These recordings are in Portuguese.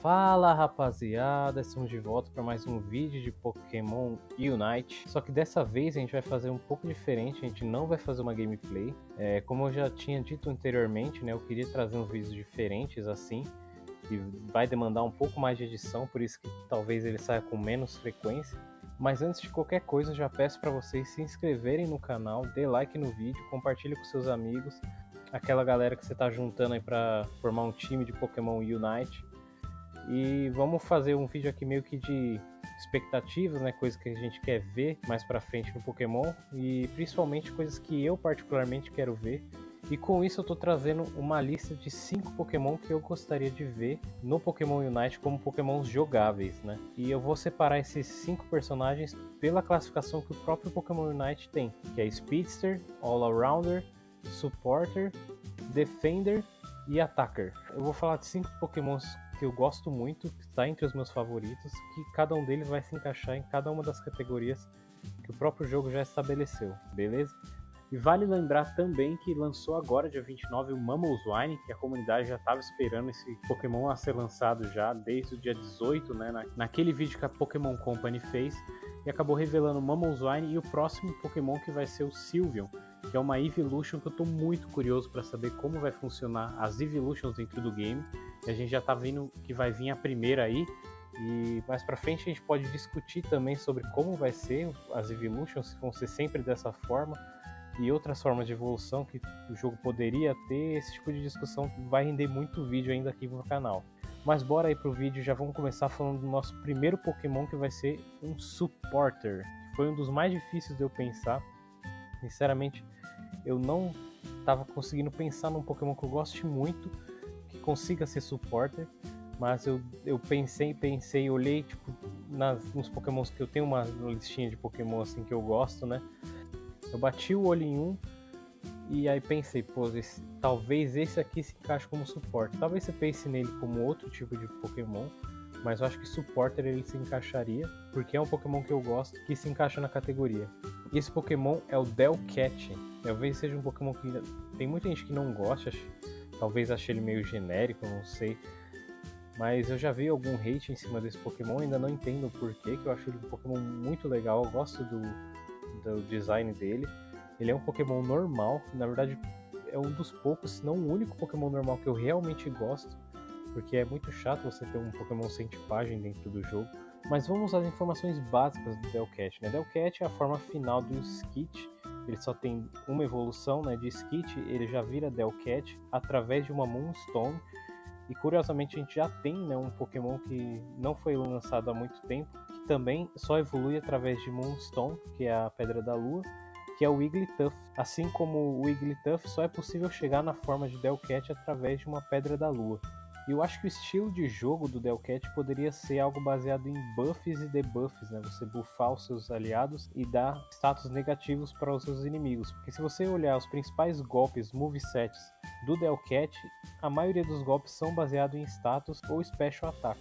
Fala rapaziada, estamos de volta para mais um vídeo de Pokémon Unite. Só que dessa vez a gente vai fazer um pouco diferente, a gente não vai fazer uma gameplay. Como eu já tinha dito anteriormente, né, eu queria trazer uns vídeos diferentes assim, que vai demandar um pouco mais de edição, por isso que talvez ele saia com menos frequência. Mas antes de qualquer coisa, eu já peço para vocês se inscreverem no canal, dê like no vídeo, compartilhe com seus amigos, aquela galera que você está juntando aí para formar um time de Pokémon Unite. E vamos fazer um vídeo aqui meio que de expectativas, né? Coisas que a gente quer ver mais pra frente no Pokémon e principalmente coisas que eu particularmente quero ver. E com isso eu tô trazendo uma lista de 5 Pokémon que eu gostaria de ver no Pokémon Unite como Pokémons jogáveis, né? E eu vou separar esses 5 personagens pela classificação que o próprio Pokémon Unite tem, que é Speedster, All-Arounder, Supporter, Defender e Attacker. Eu vou falar de 5 Pokémons que eu gosto muito, que está entre os meus favoritos, que cada um deles vai se encaixar em cada uma das categorias que o próprio jogo já estabeleceu, beleza? E vale lembrar também que lançou agora, dia 29, o Mamoswine, que a comunidade já estava esperando esse Pokémon a ser lançado já desde o dia 18, né, naquele vídeo que a Pokémon Company fez, e acabou revelando o Mamoswine e o próximo Pokémon que vai ser o Sylveon, que é uma Evolution que eu estou muito curioso para saber como vai funcionar as Evolutions dentro do game. E a gente já está vendo que vai vir a primeira aí, e mais para frente a gente pode discutir também sobre como vai ser as Evolutions, se vão ser sempre dessa forma, e outras formas de evolução que o jogo poderia ter. Esse tipo de discussão vai render muito vídeo ainda aqui no canal. Mas bora aí pro vídeo, já vamos começar falando do nosso primeiro Pokémon, que vai ser um Supporter, que foi um dos mais difíceis de eu pensar. Sinceramente, eu não estava conseguindo pensar num Pokémon que eu goste muito, que consiga ser Supporter, mas eu pensei, olhei tipo, nos Pokémons que eu tenho uma listinha de Pokémon assim que eu gosto, né? Eu bati o olho em um e aí pensei, pô, talvez esse aqui se encaixe como Supporter. Talvez você pense nele como outro tipo de Pokémon, mas eu acho que Supporter ele se encaixaria, porque é um Pokémon que eu gosto, que se encaixa na categoria. E esse Pokémon é o Delcat. Talvez seja um Pokémon que tem muita gente que não gosta, talvez ache ele meio genérico, não sei. Mas eu já vi algum hate em cima desse Pokémon, ainda não entendo o porquê, que eu acho ele um Pokémon muito legal, eu gosto do design dele. Ele é um Pokémon normal, na verdade é um dos poucos, se não o único Pokémon normal que eu realmente gosto, porque é muito chato você ter um Pokémon sem tipagem dentro do jogo. Mas vamos às informações básicas do Delcat, né? Delcat é a forma final do Skit, ele só tem uma evolução, né, de Skit, ele já vira Delcat através de uma Moonstone. E curiosamente a gente já tem, né, um Pokémon que não foi lançado há muito tempo, que também só evolui através de Moonstone, que é a Pedra da Lua, que é o Wigglytuff. Assim como o Wigglytuff, só é possível chegar na forma de Delcat através de uma Pedra da Lua. E eu acho que o estilo de jogo do Delcat poderia ser algo baseado em buffs e debuffs, né? Você buffar os seus aliados e dar status negativos para os seus inimigos. Porque se você olhar os principais golpes, movesets do Delcat, a maioria dos golpes são baseados em status ou special attack.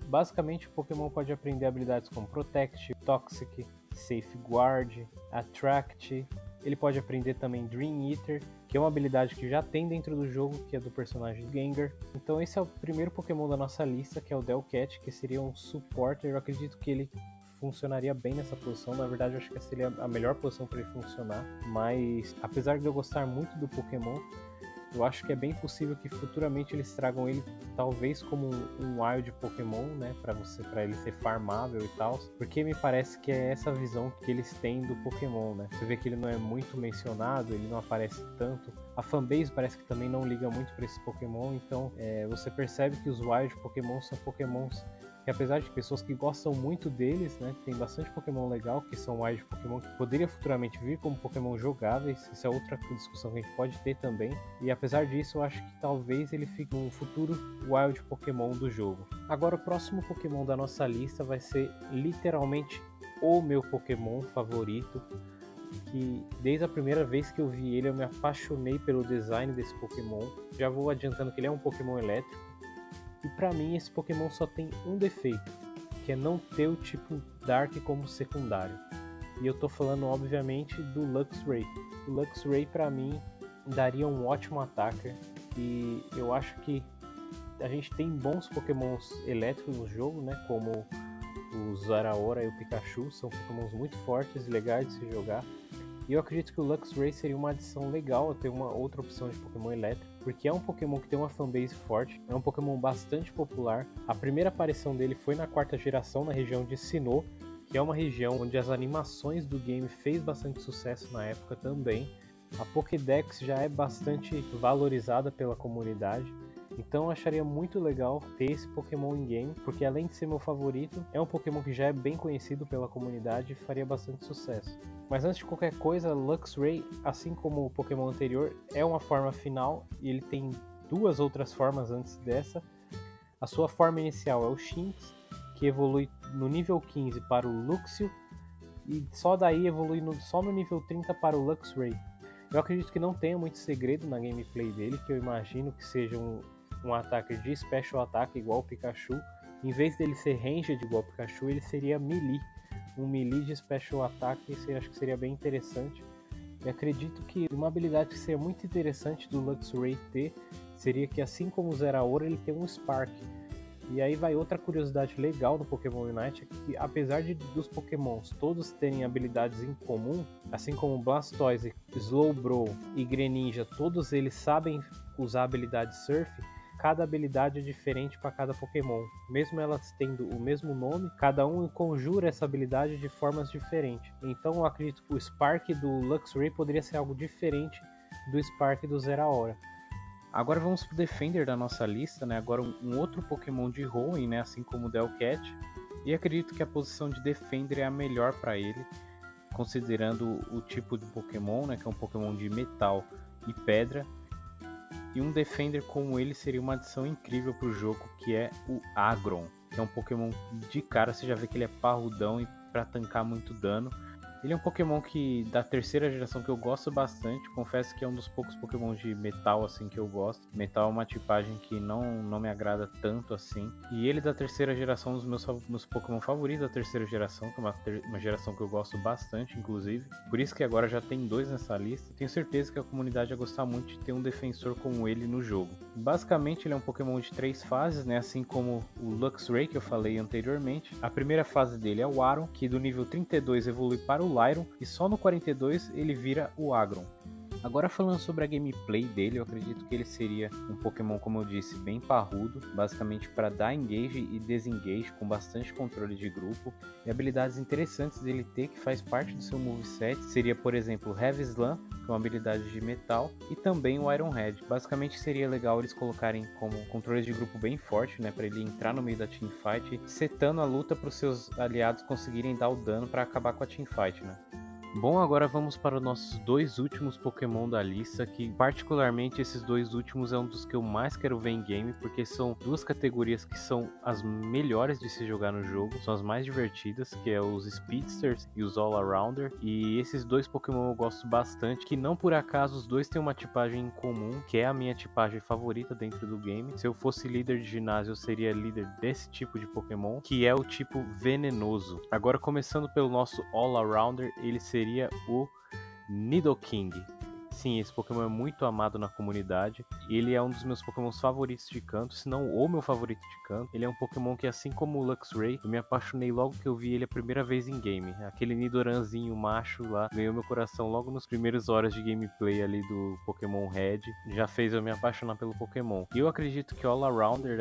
Basicamente, o Pokémon pode aprender habilidades como Protect, Toxic, Safeguard, Attract. Ele pode aprender também Dream Eater, que é uma habilidade que já tem dentro do jogo, que é do personagem Gengar. Então esse é o primeiro Pokémon da nossa lista, que é o Delcat, que seria um Supporter. Eu acredito que ele funcionaria bem nessa posição. Na verdade, eu acho que essa seria a melhor posição para ele funcionar. Mas apesar de eu gostar muito do Pokémon, eu acho que é bem possível que futuramente eles tragam ele talvez como um wild Pokémon, né, para ele ser farmável e tal, porque me parece que é essa visão que eles têm do Pokémon, né? Você vê que ele não é muito mencionado, ele não aparece tanto. A fanbase parece que também não liga muito para esse Pokémon, então você percebe que os wild Pokémon são Pokémons que, apesar de pessoas que gostam muito deles, né, tem bastante Pokémon legal que são wild Pokémon que poderia futuramente vir como Pokémon jogáveis. Isso é outra discussão que a gente pode ter também. E apesar disso, eu acho que talvez ele fique um futuro wild Pokémon do jogo. Agora, o próximo Pokémon da nossa lista vai ser literalmente o meu Pokémon favorito, que desde a primeira vez que eu vi ele eu me apaixonei pelo design desse Pokémon. Já vou adiantando que ele é um Pokémon elétrico. E pra mim esse Pokémon só tem um defeito, que é não ter o tipo Dark como secundário. E eu tô falando obviamente do Luxray. O Luxray pra mim daria um ótimo attacker, e eu acho que A gente tem bons pokémons elétricos no jogo, né? Como o Zeraora e o Pikachu, são pokémons muito fortes e legais de se jogar. E eu acredito que o Luxray seria uma adição legal a ter uma outra opção de Pokémon elétrico, porque é um Pokémon que tem uma fanbase forte, é um Pokémon bastante popular. A primeira aparição dele foi na 4ª geração, na região de Sinnoh, que é uma região onde as animações do game fez bastante sucesso na época também. A Pokédex já é bastante valorizada pela comunidade, então eu acharia muito legal ter esse Pokémon em game, porque além de ser meu favorito, é um Pokémon que já é bem conhecido pela comunidade e faria bastante sucesso. Mas antes de qualquer coisa, Luxray, assim como o Pokémon anterior, é uma forma final e ele tem 2 outras formas antes dessa. A sua forma inicial é o Shinx, que evolui no nível 15 para o Luxio e só daí evolui só no nível 30 para o Luxray. Eu acredito que não tenha muito segredo na gameplay dele, que eu imagino que seja um ataque de Special Attack igual o Pikachu. Em vez dele ser Ranged igual o Pikachu, ele seria Melee. Um Melee de Special Attack, acho que seria bem interessante. E acredito que uma habilidade que seria muito interessante do Luxray ter seria que, assim como o Zeraora, ele tem um Spark. E aí vai outra curiosidade legal no Pokémon Unite, é que apesar dos Pokémons todos terem habilidades em comum, assim como Blastoise, Slowbro e Greninja, todos eles sabem usar a habilidade Surf, cada habilidade é diferente para cada Pokémon. Mesmo elas tendo o mesmo nome, cada um conjura essa habilidade de formas diferentes. Então eu acredito que o Spark do Luxray poderia ser algo diferente do Spark do Zeraora. Agora vamos pro Defender da nossa lista, né? Agora um outro Pokémon de Hoenn, né? Assim como o Delcat. E acredito que a posição de Defender é a melhor para ele, considerando o tipo de Pokémon, né? Que é um Pokémon de metal e pedra. E um Defender como ele seria uma adição incrível pro jogo, que é o Aggron, que é um Pokémon de cara, você já vê que ele é parrudão e para tancar muito dano. Ele é um Pokémon da 3ª geração que eu gosto bastante. Confesso que é um dos poucos Pokémon de metal assim que eu gosto. Metal é uma tipagem que não me agrada tanto assim. E ele da 3ª geração, um dos meus Pokémon favoritos da 3ª geração, que é uma geração que eu gosto bastante, inclusive. Por isso que agora já tem 2 nessa lista. Tenho certeza que a comunidade vai gostar muito de ter um defensor como ele no jogo. Basicamente ele é um Pokémon de 3 fases, né? Assim como o Luxray que eu falei anteriormente. A primeira fase dele é o Aron, que do nível 32 evolui para o Lyron, e só no 42 ele vira o Aggron. Agora falando sobre a gameplay dele, eu acredito que ele seria um Pokémon, como eu disse, bem parrudo, basicamente para dar engage e desengage com bastante controle de grupo. E habilidades interessantes dele ter, que faz parte do seu moveset, seria, por exemplo, Heavy Slam, que é uma habilidade de metal, e também o Iron Head. Basicamente seria legal eles colocarem como controle de grupo bem forte, né, para ele entrar no meio da teamfight, setando a luta para os seus aliados conseguirem dar o dano para acabar com a teamfight, né. Bom, agora vamos para os nossos 2 últimos Pokémon da lista, que particularmente esses 2 últimos é um dos que eu mais quero ver em game, porque são 2 categorias que são as melhores de se jogar no jogo, são as mais divertidas, que é os Speedsters e os All-Arounder, e esses 2 Pokémon eu gosto bastante, que não por acaso os 2 têm uma tipagem em comum, que é a minha tipagem favorita dentro do game. Se eu fosse líder de ginásio, eu seria líder desse tipo de Pokémon, que é o tipo venenoso. Agora começando pelo nosso All-Arounder, ele seria o Nidoking. Sim, esse Pokémon é muito amado na comunidade. Ele é um dos meus Pokémons favoritos de canto, se não o meu favorito de canto. Ele é um Pokémon que, assim como o Luxray, eu me apaixonei logo que eu vi ele a primeira vez em game. Aquele Nidoranzinho macho lá ganhou meu coração logo nas primeiras horas de gameplay ali do Pokémon Red. Já fez eu me apaixonar pelo Pokémon. E eu acredito que All-Arounder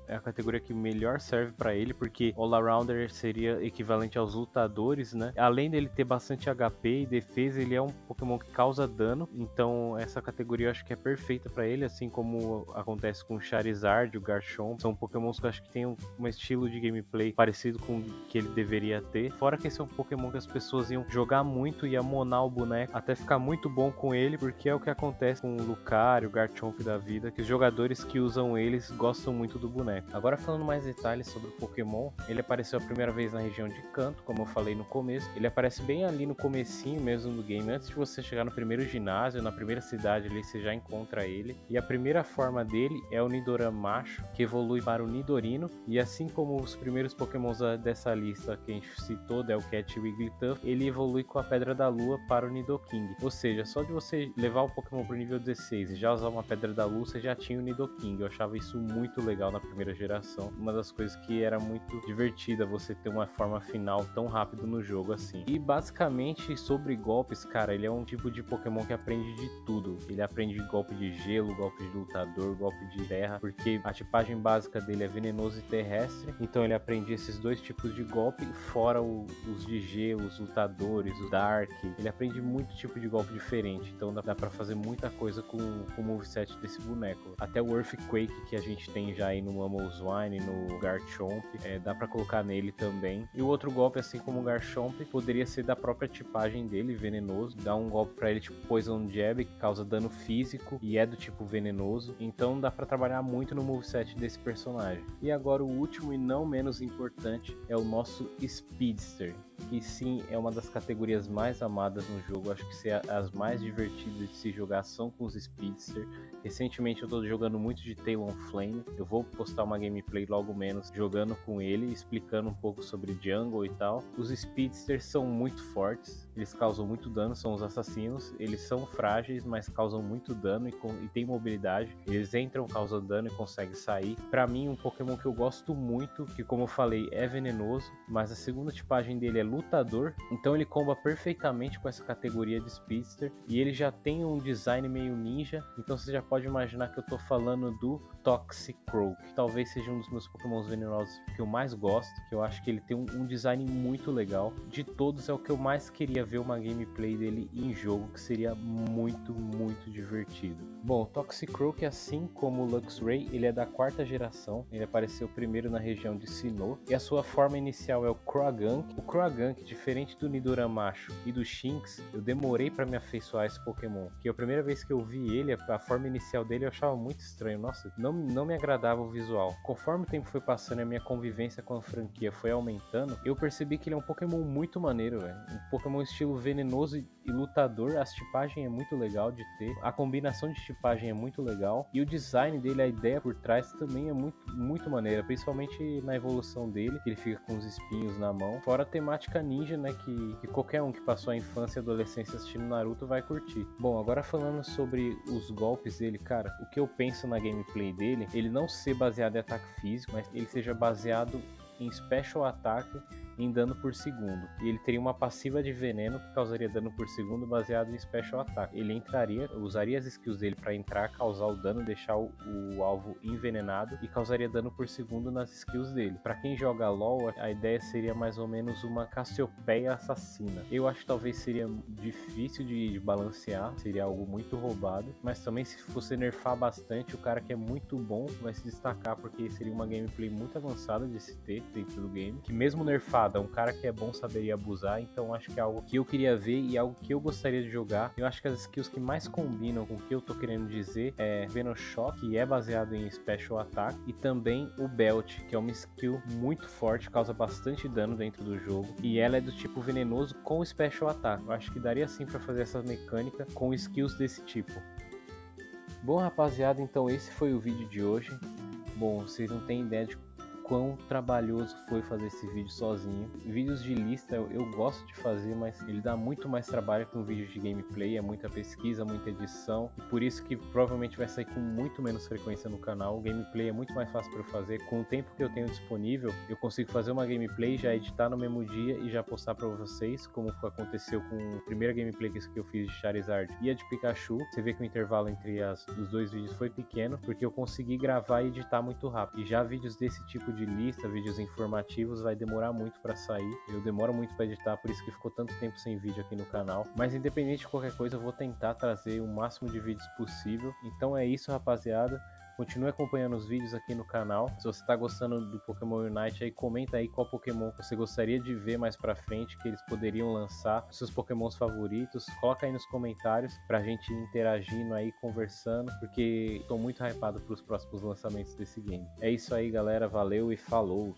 é a categoria que melhor serve pra ele, porque All-Arounder seria equivalente aos lutadores, né? Além dele ter bastante HP e defesa, ele é um Pokémon que causa dano. Então essa categoria eu acho que é perfeita pra ele, assim como acontece com o Charizard, o Garchomp. São Pokémons que eu acho que tem um estilo de gameplay parecido com o que ele deveria ter. Fora que esse é um Pokémon que as pessoas iam jogar muito e amonar o boneco até ficar muito bom com ele, porque é o que acontece com o Lucario, o Garchomp da vida, que os jogadores que usam eles gostam muito do boneco. boneco. Agora falando mais detalhes sobre o Pokémon, ele apareceu a primeira vez na região de Kanto, como eu falei no começo. Ele aparece bem ali no comecinho mesmo do game, antes de você chegar no primeiro ginásio, na primeira cidade ali você já encontra ele. E a primeira forma dele é o Nidoran macho, que evolui para o Nidorino, e assim como os primeiros Pokémons dessa lista que a gente citou, Delcat e Wigglytuff, ele evolui com a Pedra da Lua para o Nidoking. Ou seja, só de você levar o Pokémon para o nível 16 e já usar uma Pedra da Lua, você já tinha o Nidoking. Eu achava isso muito legal na primeira geração, uma das coisas que era muito divertida, você ter uma forma final tão rápido no jogo assim. E basicamente sobre golpes, cara, ele é um tipo de Pokémon que aprende de tudo. Ele aprende golpe de gelo, golpe de lutador, golpe de terra, porque a tipagem básica dele é venenoso e terrestre, então ele aprende esses dois tipos de golpe, fora os de gelo, os lutadores, o Dark. Ele aprende muito tipo de golpe diferente, então dá pra fazer muita coisa com o moveset desse boneco. Até o Earthquake que a gente tem já aí no Mamoswine, no Garchomp, dá pra colocar nele também. E o outro golpe, assim como o Garchomp, poderia ser da própria tipagem dele, venenoso. Dá um golpe pra ele tipo Poison Jab, que causa dano físico e é do tipo venenoso. Então dá pra trabalhar muito no moveset desse personagem. E agora o último e não menos importante é o nosso Speedster, que sim é uma das categorias mais amadas no jogo. Acho que as mais divertidas de se jogar são com os Speedster. Recentemente eu tô jogando muito de Talonflame. Eu vou postar uma gameplay logo menos jogando com ele, explicando um pouco sobre Jungle e tal. Os Speedsters são muito fortes, eles causam muito dano, são os assassinos. Eles são frágeis, mas causam muito dano e tem mobilidade. Eles entram, causam dano e conseguem sair. Pra mim, um Pokémon que eu gosto muito, que como eu falei, é venenoso, mas a segunda tipagem dele é lutador, então ele comba perfeitamente com essa categoria de Speedster, e ele já tem um design meio ninja, então você já pode imaginar que eu tô falando do Toxicroak, que talvez seja um dos meus Pokémons venenosos que eu mais gosto, que eu acho que ele tem um design muito legal. De todos é o que eu mais queria ver uma gameplay dele em jogo, que seria muito, muito divertido. Bom, o Toxicroak, assim como o Luxray, ele é da 4ª geração, ele apareceu primeiro na região de Sinnoh, e a sua forma inicial é o Croagunk. O Croagunk, diferente do Nidoran macho e do Shinx, eu demorei para me afeiçoar a esse Pokémon, que a primeira vez que eu vi ele, a forma inicial dele eu achava muito estranho, nossa, não me agradava o visual. Conforme o tempo foi passando e a minha convivência com a franquia foi aumentando, eu percebi que ele é um Pokémon muito maneiro, velho. Um Pokémon estilo venenoso e lutador, a tipagem é muito legal de ter, a combinação de tipagem é muito legal, e o design dele, a ideia por trás também é muito, muito maneira, principalmente na evolução dele, que ele fica com os espinhos na mão, fora a temática ninja, né, que qualquer um que passou a infância e adolescência assistindo Naruto vai curtir. Bom, agora falando sobre os golpes dele, cara, o que eu penso na gameplay dele, ele não ser baseado em ataque físico, mas ele seja baseado em Special Attack, em dano por segundo, e ele teria uma passiva de veneno que causaria dano por segundo baseado em Special Attack. Ele usaria as skills dele para entrar, causar o dano, deixar o alvo envenenado e causaria dano por segundo nas skills dele. Para quem joga LoL, a ideia seria mais ou menos uma Cassiopeia assassina. Eu acho que talvez seria difícil de balancear, seria algo muito roubado, mas também se você nerfar bastante, o cara que é muito bom vai se destacar, porque seria uma gameplay muito avançada de se ter dentro do game, que mesmo nerfado, um cara que é bom saberia abusar. Então acho que é algo que eu queria ver e algo que eu gostaria de jogar. Eu acho que as skills que mais combinam com o que eu tô querendo dizer é Venoshock, que é baseado em Special Attack, e também o Belt, que é uma skill muito forte, causa bastante dano dentro do jogo, e ela é do tipo venenoso com Special Attack. Eu acho que daria sim pra fazer essa mecânica com skills desse tipo. Bom, rapaziada, então esse foi o vídeo de hoje. Bom, vocês não têm ideia de quão trabalhoso foi fazer esse vídeo sozinho. Vídeos de lista eu gosto de fazer, mas ele dá muito mais trabalho que um vídeo de gameplay, é muita pesquisa, muita edição, e por isso que provavelmente vai sair com muito menos frequência no canal. O gameplay é muito mais fácil para eu fazer, com o tempo que eu tenho disponível, eu consigo fazer uma gameplay, já editar no mesmo dia e já postar para vocês, como aconteceu com a primeira gameplay que eu fiz de Charizard e a de Pikachu. Você vê que o intervalo entre os dois vídeos foi pequeno, porque eu consegui gravar e editar muito rápido. E já vídeos desse tipo de lista, vídeos informativos, vai demorar muito para sair. Eu demoro muito para editar, por isso que ficou tanto tempo sem vídeo aqui no canal. Mas independente de qualquer coisa, eu vou tentar trazer o máximo de vídeos possível. Então é isso, rapaziada. Continue acompanhando os vídeos aqui no canal. Se você tá gostando do Pokémon Unite, aí comenta aí qual Pokémon você gostaria de ver mais pra frente, que eles poderiam lançar, os seus Pokémons favoritos. Coloca aí nos comentários pra gente interagindo aí, conversando, porque tô muito hypado pros próximos lançamentos desse game. É isso aí, galera. Valeu e falou!